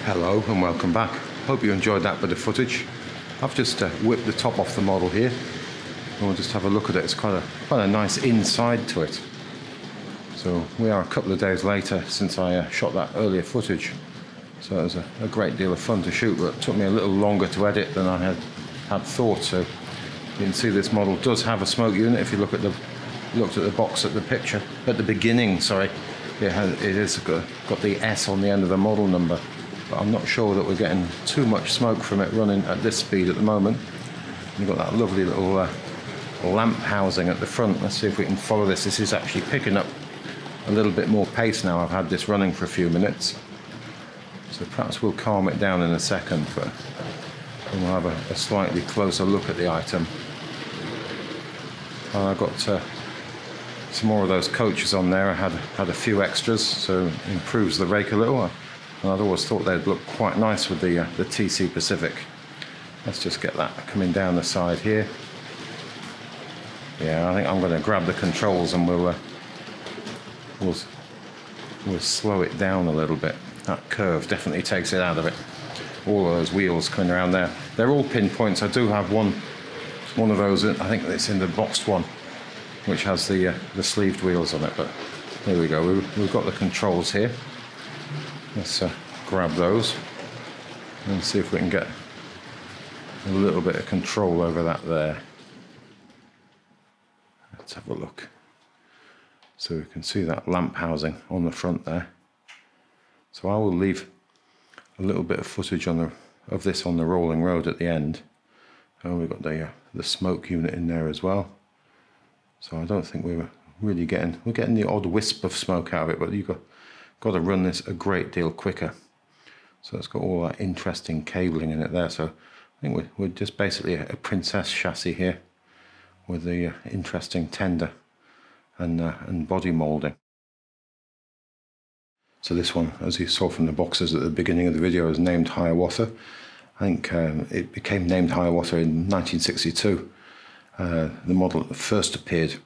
Hello and welcome back. Hope you enjoyed that bit of footage. I've just whipped the top off the model here and we'll just have a look at it. It's quite a nice inside to it. So we are a couple of days later since I shot that earlier footage. So it was a great deal of fun to shoot, but it took me a little longer to edit than I had thought. So you can see this model does have a smoke unit. If you looked at the box at the picture at the beginning, sorry, it is got the S on the end of the model number. But I'm not sure that we're getting too much smoke from it running at this speed at the moment. You've got that lovely little lamp housing at the front. Let's see if we can follow this. This is actually picking up a little bit more pace now. I've had this running for a few minutes. So perhaps we'll calm it down in a second, but we'll have a slightly closer look at the item. I've got some more of those coaches on there. I had a few extras, so it improves the rake a little. And I'd always thought they'd look quite nice with the TC Pacific. Let's just get that coming down the side here. Yeah, I think I'm going to grab the controls and we'll slow it down a little bit. That curve definitely takes it out of it. All of those wheels coming around there. They're all pinpoints. I do have one of those. I think it's in the boxed one, which has the sleeved wheels on it. But here we go. We've got the controls here. Let's grab those and see if we can get a little bit of control over that there. Let's have a look. So we can see that lamp housing on the front there. So I will leave a little bit of footage of this on the rolling road at the end. And we've got the smoke unit in there as well. So I don't think we're getting the odd wisp of smoke out of it, but you've got to run this a great deal quicker. So it's got all that interesting cabling in it there. So I think we're just basically a princess chassis here with the interesting tender and body moulding. So this one, as you saw from the boxes at the beginning of the video, is named Hiawatha. I think it became named Hiawatha in 1962. The model first appeared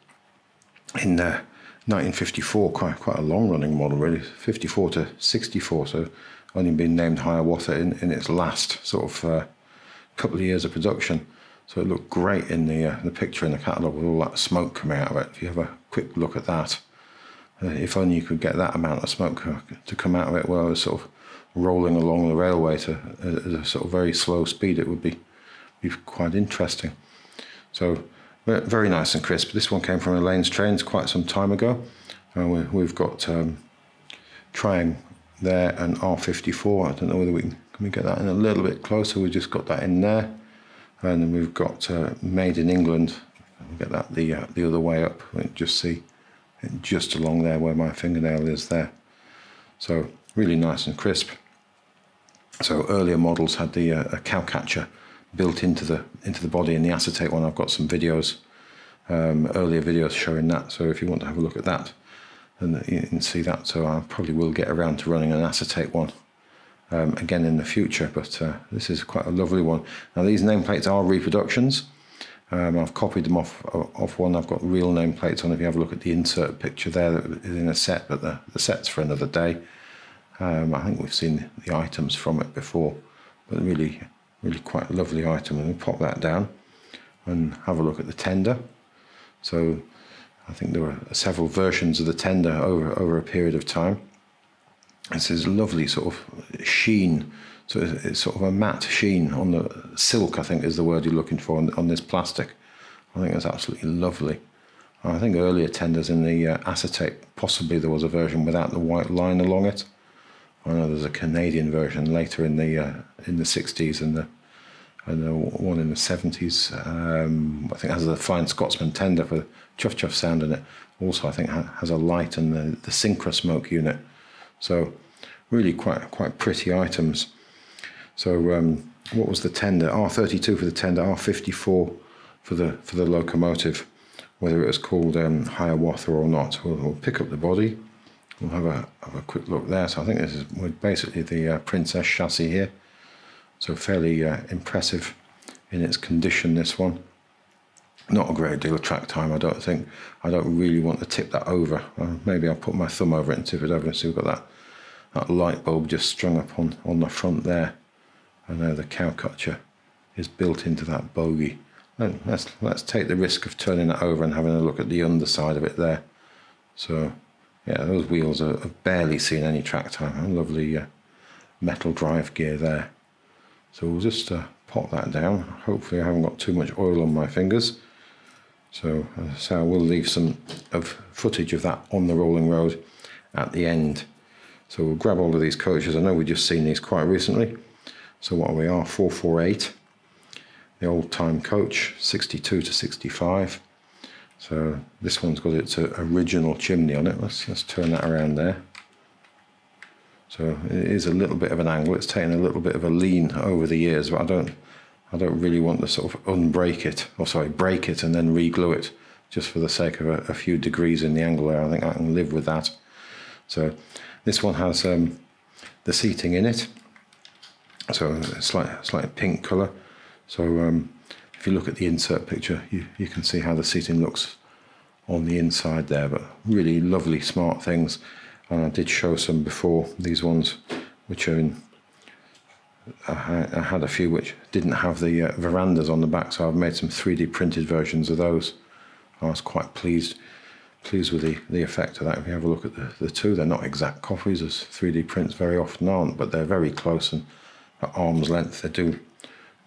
in 1954, quite a long-running model really, 54 to 64, so only been named Hiawatha in its last sort of couple of years of production. So it looked great in the picture in the catalogue with all that smoke coming out of it. If you have a quick look at that, if only you could get that amount of smoke to come out of it while it was sort of rolling along the railway at a sort of very slow speed, it would be quite interesting. So very nice and crisp. This one came from Elaine's Trains quite some time ago. We've got Triang there and R.54. I don't know whether can we get that in a little bit closer. We just got that in there. And then we've got Made in England. We'll get that the other way up. We can just see it just along there where my fingernail is there. So really nice and crisp. So earlier models had a cowcatcher built into the body. In the acetate one, I've got some videos, earlier videos showing that. So if you want to have a look at that, then you can see that. So I probably will get around to running an acetate one again in the future. But this is quite a lovely one. Now these nameplates are reproductions. I've copied them off one. I've got real nameplates on. If you have a look at the insert picture there, that is in a set, but the set's for another day. I think we've seen the items from it before, but really quite a lovely item. And we'll pop that down and have a look at the tender. So I think there were several versions of the tender over a period of time. This is lovely sort of sheen. So it's sort of a matte sheen on the silk, I think is the word you're looking for, on this plastic. I think it's absolutely lovely. I think earlier tenders in the acetate, possibly there was a version without the white line along it. I know there's a Canadian version later in the 60s and the one in the 70s. I think it has a Flying Scotsman tender for chuff chuff sound in it. Also, I think has a light and the Synchro smoke unit. So really quite pretty items. So what was the tender? R32 for the tender, R.54 for the locomotive. Whether it was called Hiawatha or not, we'll pick up the body. We'll have a quick look there. So I think this is basically the Princess chassis here. So fairly impressive in its condition, this one. Not a great deal of track time, I don't think. I don't really want to tip that over. Maybe I'll put my thumb over it and tip it over and see we've got that light bulb just strung up on the front there, and there the cowcatcher is built into that bogie. And let's take the risk of turning it over and having a look at the underside of it there. So yeah, those wheels have barely seen any track time. A lovely metal drive gear there. So we'll just pop that down. Hopefully I haven't got too much oil on my fingers. So I will leave some footage of that on the rolling road at the end. So we'll grab all of these coaches. I know we've just seen these quite recently. So what are we? R448, the old time coach, 62 to 65. So this one's got its original chimney on it. Let's turn that around there. So it is a little bit of an angle. It's taken a little bit of a lean over the years, but I don't really want to sort of unbreak it, or sorry, break it and then re-glue it, just for the sake of a few degrees in the angle there. I think I can live with that. So this one has the seating in it, so a slight pink colour. So if you look at the insert picture, you can see how the seating looks on the inside there, but really lovely, smart things. And I did show some before, these ones, which are in, I had a few which didn't have the verandas on the back, so I've made some 3D printed versions of those. I was quite pleased with the effect of that. If you have a look at the two, they're not exact copies, as 3D prints very often aren't, but they're very close, and at arm's length they do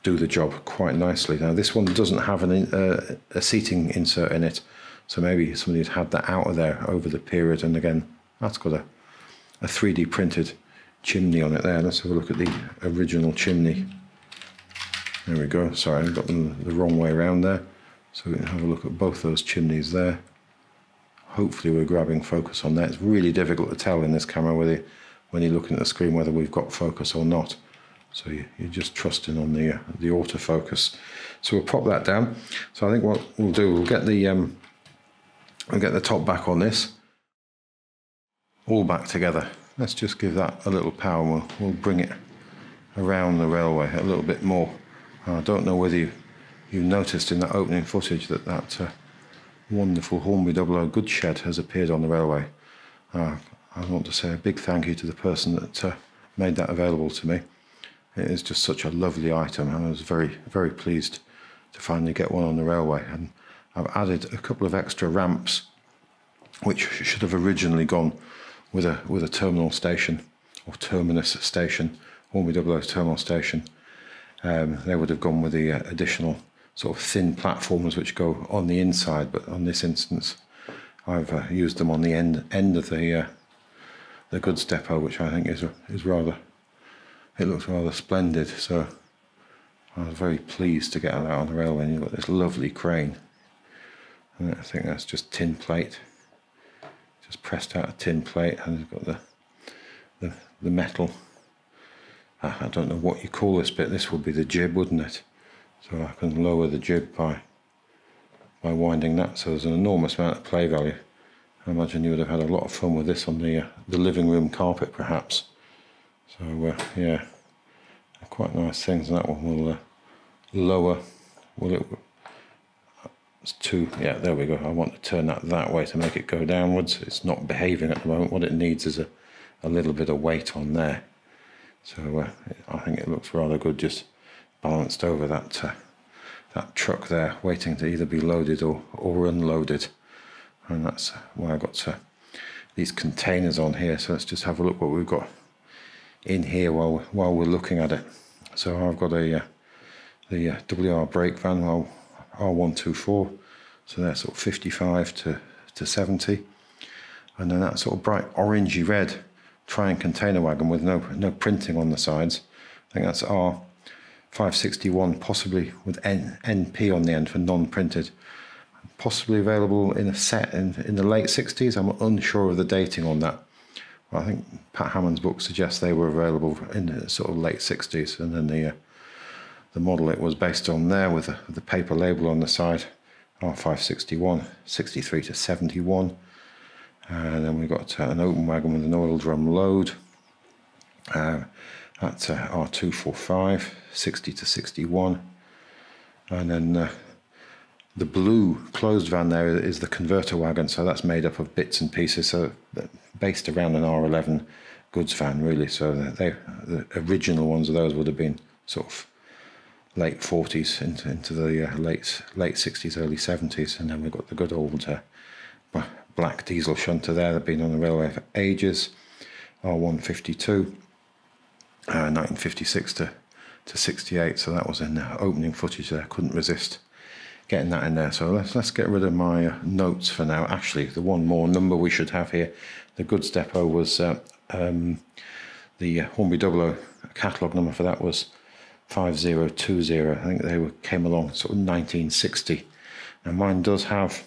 the job quite nicely. Now this one doesn't have a seating insert in it, so maybe somebody had that out of there over the period, and again that's got a 3D printed chimney on it there. Let's have a look at the original chimney. There we go. Sorry, I got them the wrong way around there. So we can have a look at both those chimneys there. Hopefully we're grabbing focus on that. It's really difficult to tell in this camera when you're looking at the screen whether we've got focus or not. So you're just trusting on the autofocus. So we'll pop that down. So I think what we'll do, we'll get the top back on this, all back together. Let's just give that a little power, and we'll bring it around the railway a little bit more. I don't know whether you noticed in that opening footage that wonderful Hornby 00 goods shed has appeared on the railway. I want to say a big thank you to the person that made that available to me. It is just such a lovely item, and I was very, very pleased to finally get one on the railway. And I've added a couple of extra ramps, which should have originally gone with a terminal station, or terminus station, Hornby 00's terminal station. They would have gone with the additional sort of thin platforms which go on the inside, but on this instance I've used them on the end of the goods depot, which I think is rather, it looks rather splendid. So I was very pleased to get that on the railway. And you've got this lovely crane, and I think that's just tin plate, just pressed out a tin plate, and it's got the metal. I don't know what you call this bit. This would be the jib, wouldn't it? So I can lower the jib by winding that. So there's an enormous amount of play value. I imagine you would have had a lot of fun with this on the living room carpet, perhaps. So yeah, quite nice things. And that one will lower. It's too, yeah, there we go. I want to turn that way to make it go downwards. It's not behaving at the moment. What it needs is a little bit of weight on there. So I think it looks rather good, just balanced over that truck there, waiting to either be loaded or unloaded. And that's why I got these containers on here. So let's just have a look what we've got in here while we're looking at it. So I've got the WR brake van, R124. So they're sort of 55 to 70, and then that sort of bright orangey red Triumph container wagon with no printing on the sides. I think that's R561, possibly with NP on the end for non-printed. Possibly available in a set in the late 60s. I'm unsure of the dating on that. Well, I think Pat Hammond's book suggests they were available in the sort of late 60s, and then the model it was based on there with the paper label on the side, R561, 63 to 71. And then we've got an open wagon with an oil drum load. That's R245, 60 to 61. And then the blue closed van there is the converter wagon, so that's made up of bits and pieces, so based around an R11 goods van really. So the original ones of those would have been sort of late 40s into the late 60s, early 70s, and then we've got the good old black diesel shunter there. They've been on the railway for ages. R152, 1956 to 68. So that was in the opening footage there. Couldn't resist getting that in there. So let's get rid of my notes for now. Actually, the one more number we should have here. The goods depot was the Hornby 00 catalogue number for that was 5020. I think they came along sort of 1960. Now mine does have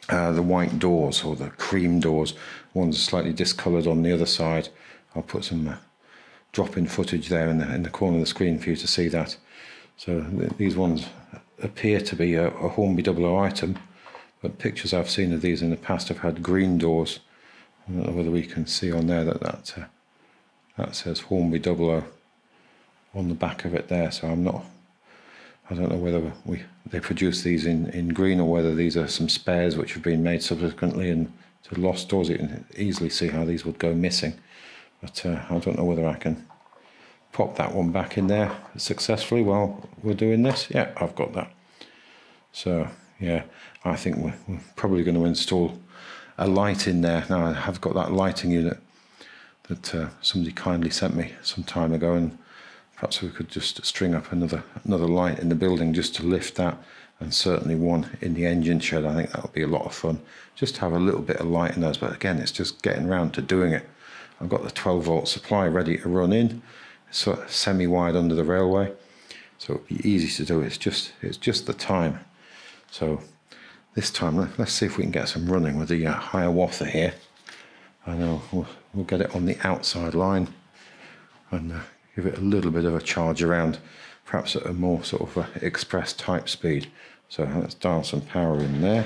the white doors, or the cream doors. One's slightly discoloured on the other side. I'll put some drop-in footage there in the corner of the screen for you to see that. So these ones appear to be a Hornby 00 item, but pictures I've seen of these in the past have had green doors. I don't know whether we can see on there that says Hornby 00 on the back of it there. So I don't know whether they produce these in green, or whether these are some spares which have been made subsequently and to lost doors. You can easily see how these would go missing, but I don't know whether I can pop that one back in there successfully while we're doing this. Yeah, I've got that. So yeah, I think we're probably going to install a light in there. Now I have got that lighting unit that somebody kindly sent me some time ago, and perhaps we could just string up another light in the building just to lift that, and certainly one in the engine shed. I think that would be a lot of fun, just to have a little bit of light in those. But again, it's just getting around to doing it. I've got the 12-volt supply ready to run in, so semi-wide under the railway, so it'll be easy to do. It's just the time. So this time, let's see if we can get some running with the Hiawatha here. I know we'll get it on the outside line and give it a little bit of a charge around, perhaps at a more sort of express type speed. So let's dial some power in there.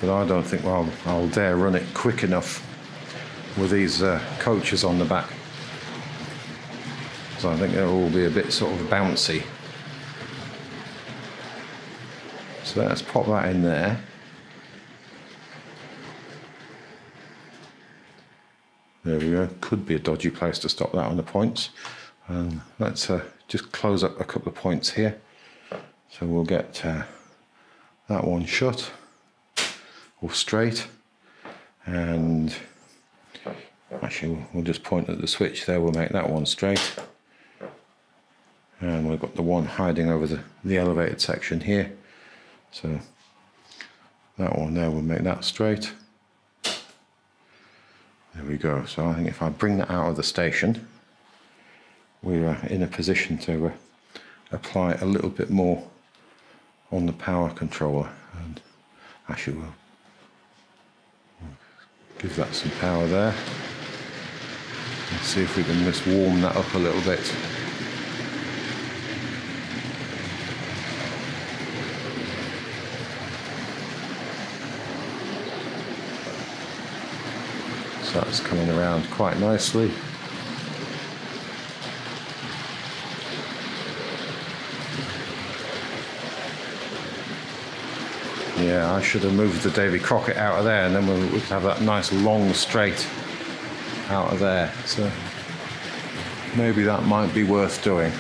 But I don't think I'll dare run it quick enough with these coaches on the back. So I think they'll all be a bit sort of bouncy. So let's pop that in there. There we go. Could be a dodgy place to stop that on the points. Let's just close up a couple of points here. So we'll get that one shut or straight, and actually we'll just point at the switch there. We'll make that one straight, and we've got the one hiding over the elevated section here. So that one there, we'll make that straight. There we go. So I think if I bring that out of the station, we're in a position to apply a little bit more on the power controller. And actually we'll give that some power there. Let's see if we can just warm that up a little bit. So that's coming around quite nicely. Yeah, I should have moved the Davy Crockett out of there, and then we could have that nice long straight out of there. So maybe that might be worth doing.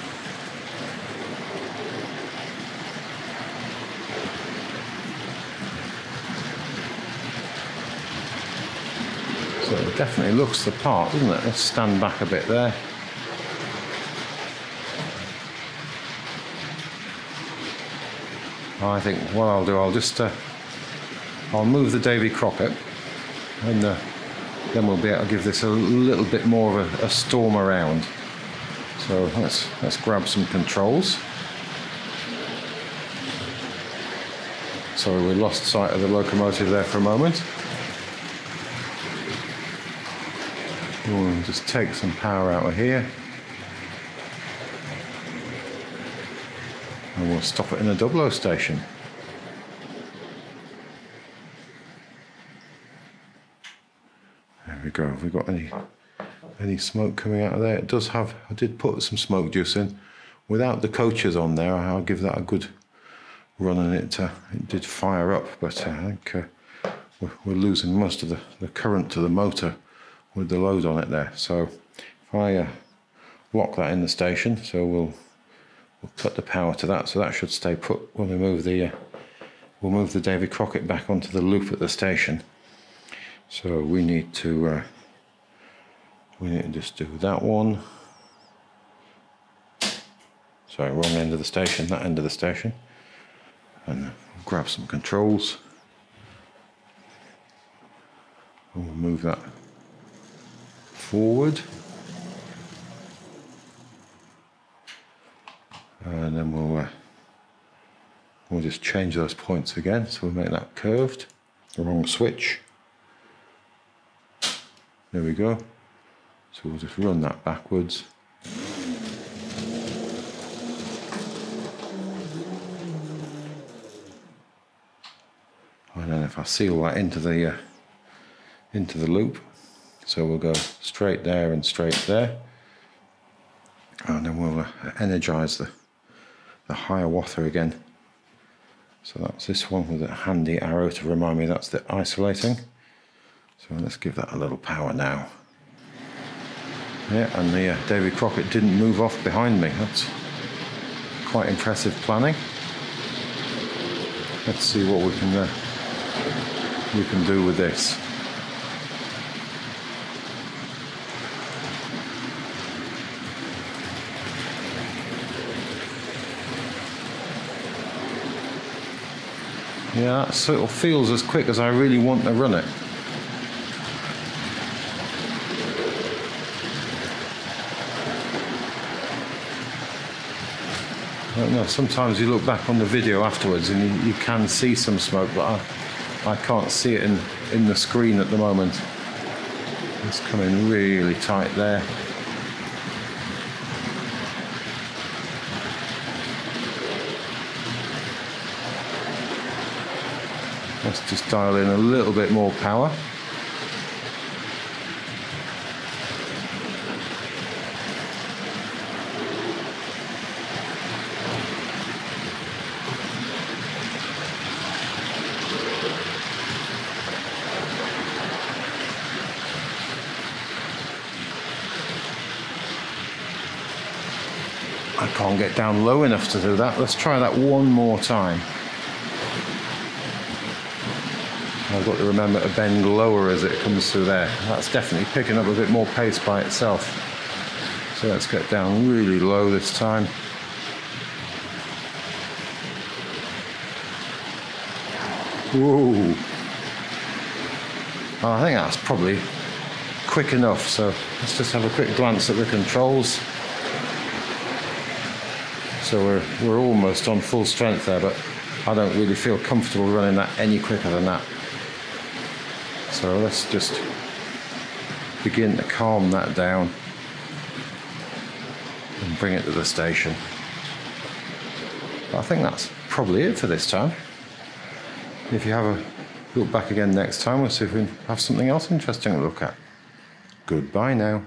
So it definitely looks the part, doesn't it? Let's stand back a bit there. I think what I'll do, I'll move the Davy Crockett, and then we'll be able to give this a little bit more of a storm around. So let's grab some controls. Sorry, we lost sight of the locomotive there for a moment. We'll just take some power out of here, and we'll stop it in a 00 station. There we go. Have we got any smoke coming out of there? It does have. I did put some smoke juice in. Without the coaches on there, I'll give that a good run, and it did fire up. But I think we're losing most of the current to the motor with the load on it there. So if I lock that in the station, so we'll put the power to that, so that should stay put when we move the we'll move the Davy Crockett back onto the loop at the station. So we need to just do that one. Sorry, wrong end of the station, that end of the station. And grab some controls. And we'll move that forward. And then we'll just change those points again. So we'll make that curved. The wrong switch. There we go. So we'll just run that backwards. And then if I seal that into the loop, so we'll go straight there and straight there, and then we'll energize the Hiawatha again. So that's this one with a handy arrow to remind me that's the isolating. So let's give that a little power now. Yeah, and the Davy Crockett didn't move off behind me. That's quite impressive planning. Let's see what we can do with this. Yeah, that sort of feels as quick as I really want to run it. I don't know, sometimes you look back on the video afterwards and you can see some smoke, but I can't see it in the screen at the moment. It's coming really tight there. Let's just dial in a little bit more power. I can't get down low enough to do that. Let's try that one more time. I've got to remember to bend lower as it comes through there. That's definitely picking up a bit more pace by itself. So let's get down really low this time. Whoa! Oh, I think that's probably quick enough. So let's just have a quick glance at the controls. So we're almost on full strength there, but I don't really feel comfortable running that any quicker than that. So let's just begin to calm that down and bring it to the station. But I think that's probably it for this time. If you have a look back again next time, we'll see if we can have something else interesting to look at. Goodbye now.